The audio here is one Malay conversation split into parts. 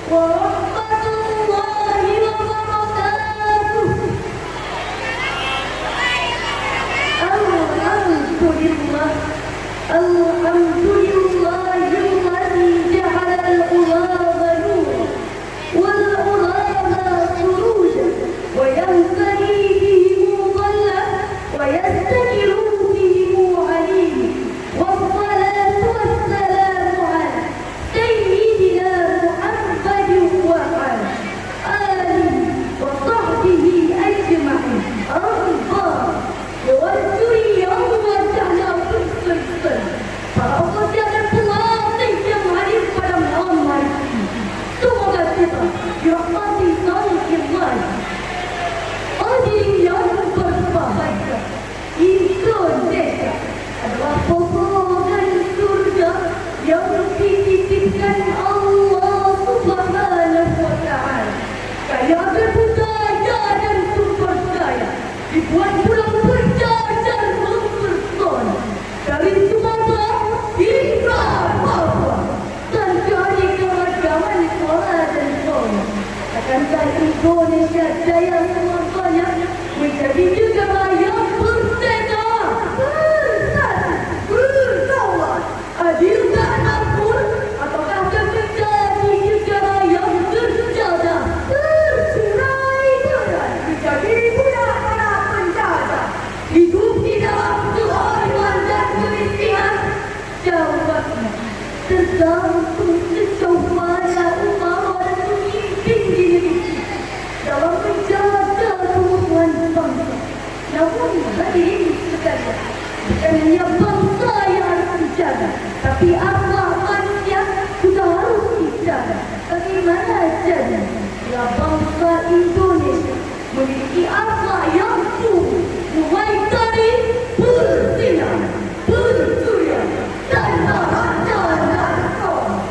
warahmatullahi wabarakatuh. Alhamdulillah, alhamdulillahilladzi ja'ala al-ghuraba nuran wal ghuraba surujan wa yanzali bihi mudalla wa yastakilu bihi alim. Wassalatu wassalamu ala sayyidina Muhammadin wa ala alihi wa sahbihi ajma'in. Allah yawajuri yawma ta'ala bersultan. Para pekerja dan pelatih yang hadir pada malam hari ini, semoga kita dirahmati Allah. Hadirin yang berbahagia, Indonesia adalah potongan surga yang dititipkan Allah Subhanahu wa Ta'ala. Kaya berbudaya dan sumber daya, dibuat pulau berjajar mempesona dari Sumatera hingga Papua, dan dari keragaman suara dan zona. Akankah Indonesia jaya semuanya menjadi negara yang bersama, bersatu, berdaulat, adil dan makmur, ataukah akan menjadi negara yang terjajah, tercerai-berai, menjadi budak para penjajah, hidup di dalam kehausan dan kemiskinan? Jawabnya tergantung sejauh mana umat dan pemimpin di negeri dalam menjaga keutuhan bangsa. Namun hadirin sekalian, bukan hanya bangsa yang harus dijaga, tapi akhlak manusia juga harus dijaga. Bagaimana jadinya bila bangsa Indonesia memiliki akhlak yang tumbuh, mulai dari berzina, pencurian, dan harta narkoba?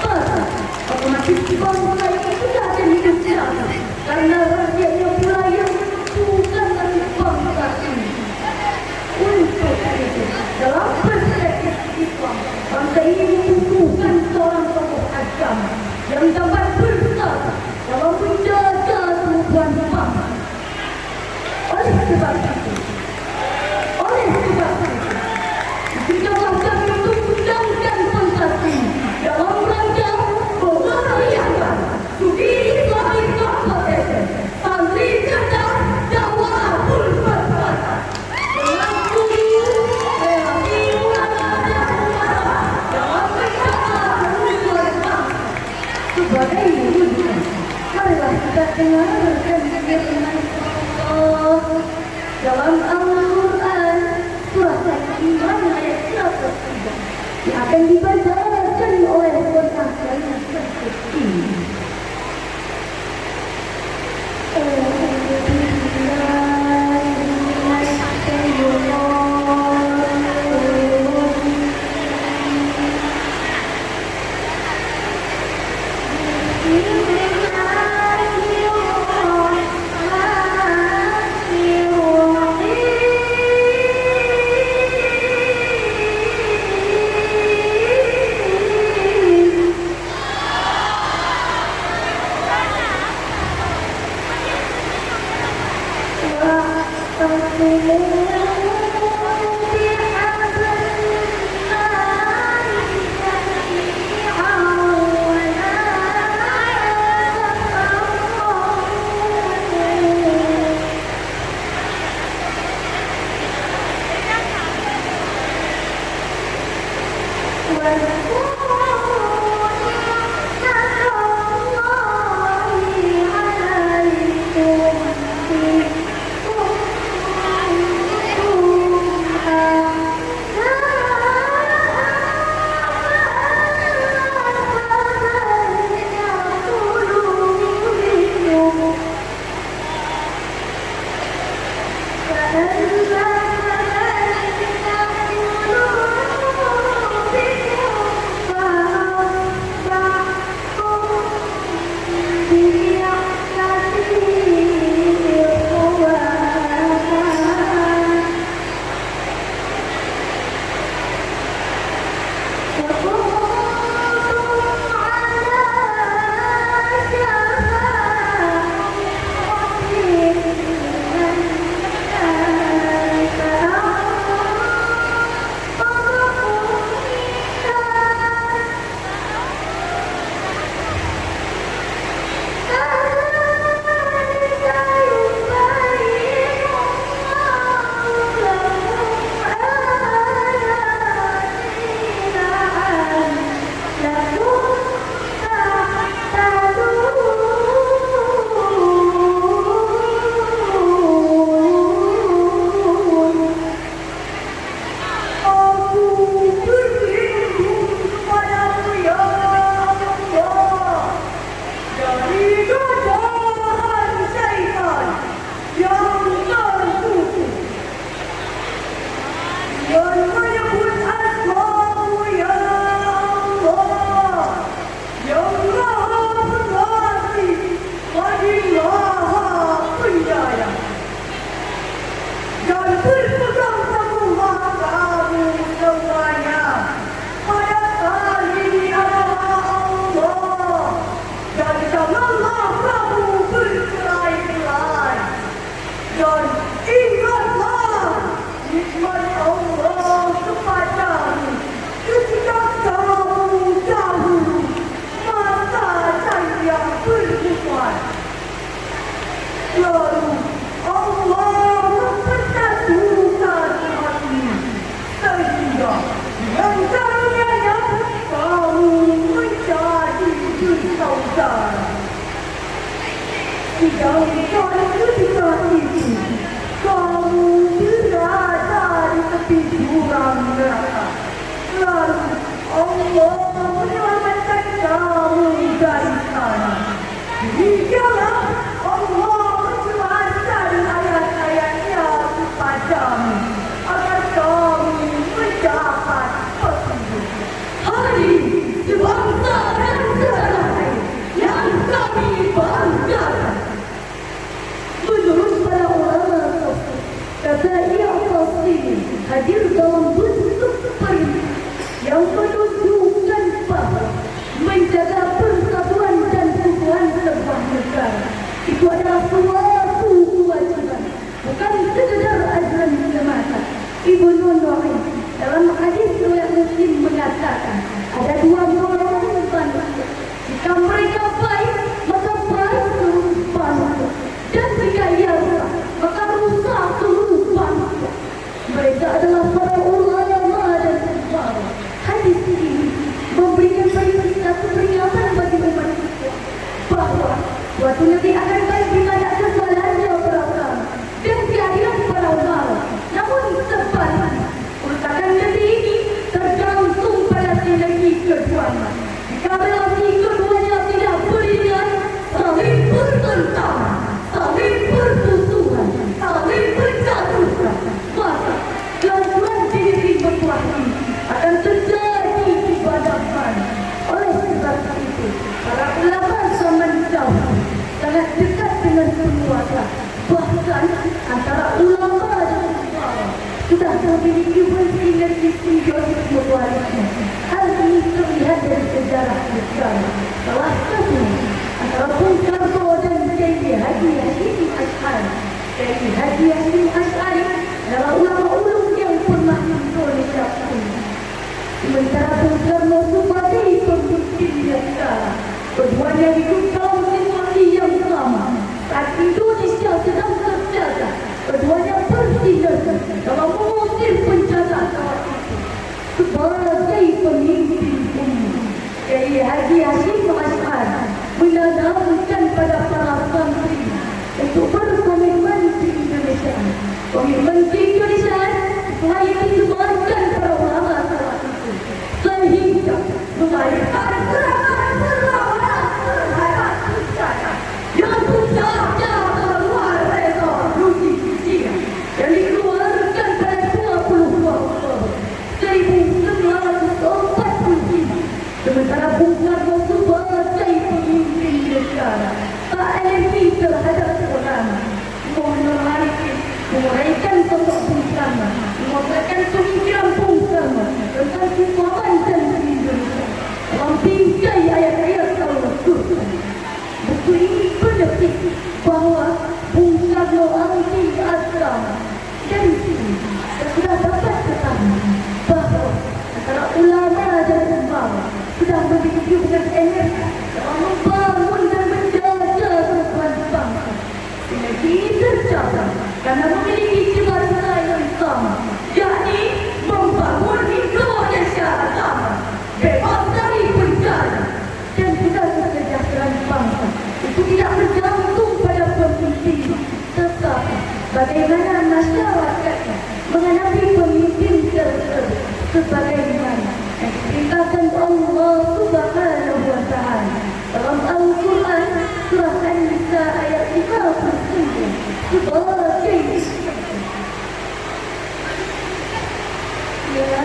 Maka otomatis bangsa ini tidak akan hidup sehat, karena rakyatnya pula yang menentukan nasib bangsa ini. Untuk itu, dalam perspektif Islam, bangsa ini membutuhkan seorang tokoh agama yang dapat bersatu dalam menjaga keutuhan bangsa. Oleh sebab itu, izinkanlah kami untuk undangkan pentas ini dalam rangka memeriahkan Studi Islamic Competition Santri Cerdas Dakwah Berbakat dengan judul Relasi Ulama dan Umara dalam menjaga keutuhan bangsa. Sebagai rujukan, marilah kita dengarkan firman Allah dalam Al-Quran surat Al-Imran ayat 103 yang akan dibacakan oleh penasihat berikut ini. saudara. Sedangkan ketika itu kamu berada di tepi jurang neraka. Lalu Allah menyelamatkan kamu dari sana. Demikianlah Allah menjelaskan ayat-ayatnya kepadamu agar kamu mendapat petunjuk. Hari sebangsa dan setanah air yang kami banggakan. Menurut para ulama tafsir, kata ia pasti hadir dalam bentuk perintah yang menunjukkan bahawa menjaga persatuan dan keutuhan sebuah negara itu adalah suatu kewajiban, bukan sekadar azan semata. Ibnu Nu'aim dalam hadis riwayat Muslim mengatakan ada dua golongan manusia. Jika mereka baik, maka baik seluruh bangsa, dan jika ia rusak, maka rusak seluruh bangsa. Mereka adalah para ulama dan ulama. Hadis ini memberikan satu peringatan bagi umat Islam bahawa suatu negeri akan baik di mana ada jalannya para ulama dan kehadiran para ulama. Namun sebaliknya, kerusakan negeri ini tergantung pada sinergi keduanya. Jika relasi keduanya tidak beriringan, saling bertentangan, saling bermusuhan, saling menjatuhkan, maka gangguan di negeri berbuah ini akan terjadi di mana-mana. Oleh sebab itu, para ulama zaman dahulu sangat dekat dengan penguasa. Bahkan antara ulama dan ulama sudah memiliki bersinergi simbiosis mutualisme. Hal ini terlihat dari sejarah negara. Salah satu antara Bung Karno dan Kiai Haji Hasyim Asy'ari. Kiai Haji Hasyim Asy'ari adalah ulama ulung yang pernah Indonesia punya. Sementara Bung Karno sebagai pemimpin negara, keduanya hidup dalam situasi yang sama. Saat Indonesia sedang terjajah, keduanya bersinergi dalam mengusir penjajah saat itu. Sebagai pemimpin umat, Kiai Haji Hasyim Asy'ari menanamkan pada para santri untuk berkomitmen di Indonesia. Komitmen di Indonesia telah disebarkan para ulama saat itu, sehingga melahirkan gerakan perlawanan terhadap penjajah yang puncaknya luar biasa Rusia yang dikeluarkan pada 22 Oktober 1945. Sementara Bung Karno sebagai pemimpin negara tak alergi terhadap ulama, menguraikan sosok Bung Karno, menguraikan pemikiran Bung Karno tentang keselamatan di Indonesia dalam bingkai ayat-ayat Al-Quran. Buku ini menetik bahawa Bung Karno anti agama. Dari sini kita sudah dapat ketahui bahawa antara ulama dan ulama sudah memiliki hubungan energi dalam membangun dan menjaga kehidupan bangsa. Sinergi tercapai karena memiliki cita-cita yang sama, yakni membangun Indonesia sama, bebas dari penjara, dan juga kesejahteraan bangsa. Itu tidak bergantung pada pemimpin, tetapi bagaimana masyarakatnya menghadapi pemimpin tersebut sebagaimana yang diperintahkan Allah Subhanahu wa Ta'ala dalam Al-Quran surah An-Nisa ayat 59 sebagai Ya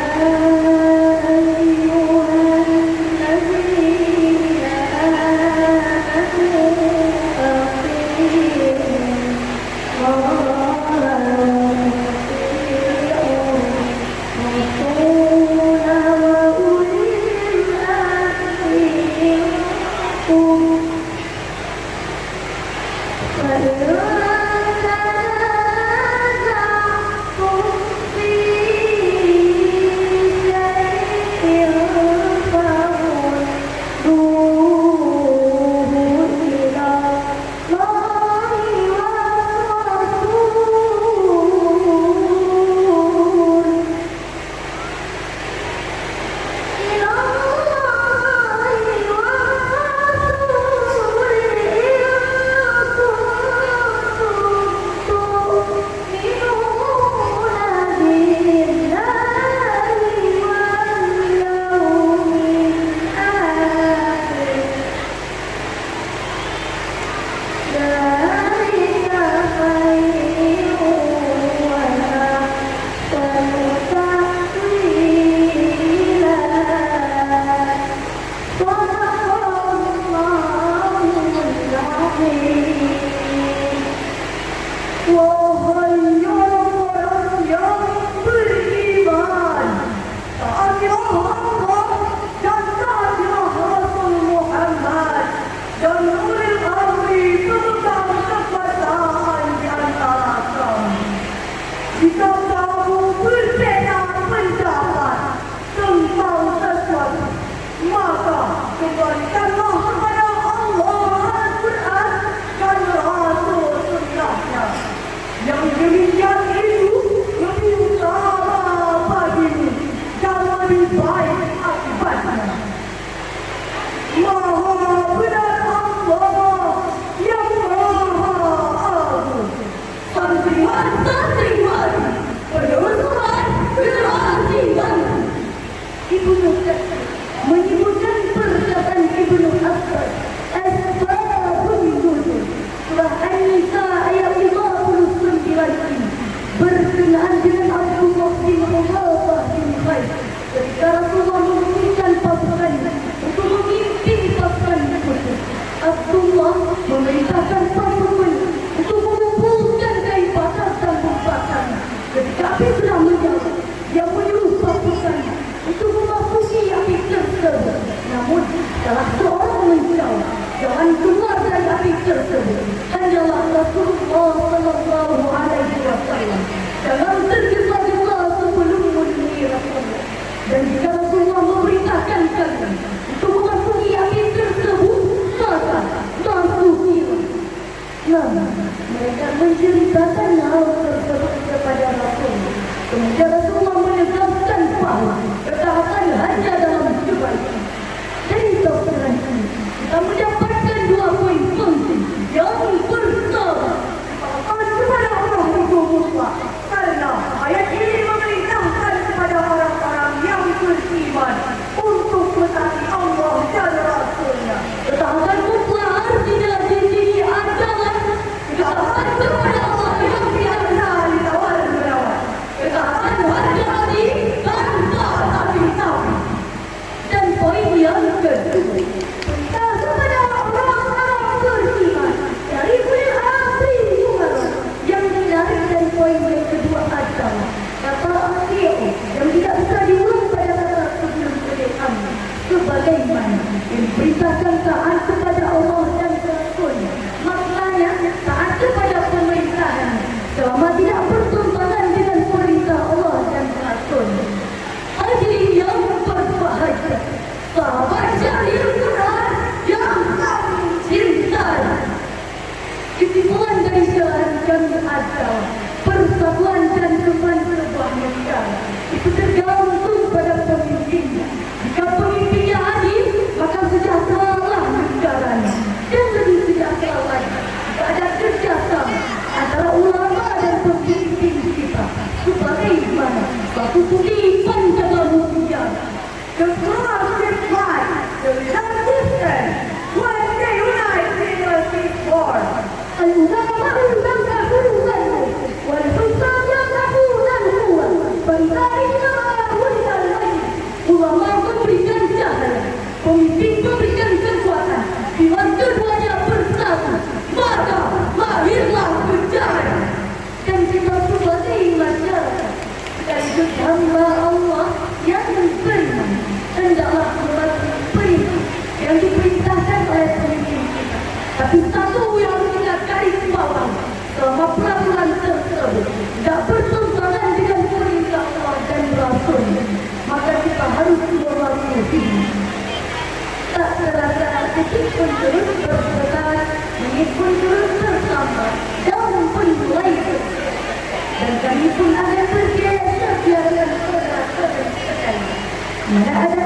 Rasulullah memerintahkan pasukan untuk mengumpulkan kain bakar dan membakar. Ketika api sudah menyala, dia menyuruh pasukan untuk memasuki api tersebut. Namun, salah seorang menjawab, jangan keluar dari api tersebut. Hanyalah Rasulullah Sallallahu Alaihi Wasallam. Jangan tergesa-gesa sebelum menemui Rasulullah. Dan jika Rasulullah memerintahkan kalian untuk memasuki api tersebut, maka masukilah. Nah, mereka menceritakan hal tersebut kepada Rasulullah. Kemudian Rasulullah menegaskan bahawa ketaatan hanya dalam kebaikan. Dari tafsiran ini, kita mendapatkan dua poin penting. Yang pertama, ketaatan kepada Allah itu mutlak. Karena ayat ini memerintahkan kepada orang-orang yang beriman untuk mentaati Allah dan Rasulnya. Ketaatan mutlak artinya di sini adalah ketaatan kepada Allah yang biasa ditawar-menawar. Ketaatan hati-hati tanpa tapi-tapi. Dan poin yang kedua, perintah kepada orang-orang beriman dari kulit asli Muhammad. Yang menarik dari poin yang kedua adalah kata asio yang tidak bisa diulang pada kata sebelum kedepan. Sebagaimana yang diperintahkan taat kepada Allah dan Rasulnya. Maknanya taat kepada pemerintahan selama tidak bertentangan dengan perintah Allah dan Rasulnya. Hadirin yang berbahagia, sahabat syahir Quran yang kami cintai. Kesimpulan dari jalan kami adalah persatuan dan kembali sebuah negara itu tergantung pada pemimpinnya. Jika pemimpinnya adil, maka sejahteralah negaranya. Dan lebih sejahtera lagi jika ada kerjasama antara ulama dan pemimpin kita. Sebagaimana suatu kutipan dalam Mutiara. The cross is right, the resistance. When they unite, freedom is born. Al-ulama al-mangkahuluan, wal-husam yangkahuluan, bantarinya wal-dalai. Ulama memberikan cahaya, pemimpin memberikan kekuatan. Bila keduanya bersatu, maka lahirlah berjaya. Dan kita sebagai masyarakat sekaligus hamba Allah yang beriman, hendaklah mematuhi perintah yang diperintahkan oleh pemimpin kita. Tapi satu yang kita garis bawahi selama peraturan tersebut tidak bertentangan dengan perintah Allah dan Rasulnya, maka kita harus mematuhinya. Tak terasa detik pun terus berputar, menit pun terus bertambah, jam pun mulai bergerak. Dan kami pun akan bergeser biarkan saudara-saudara sekalian. Mana ada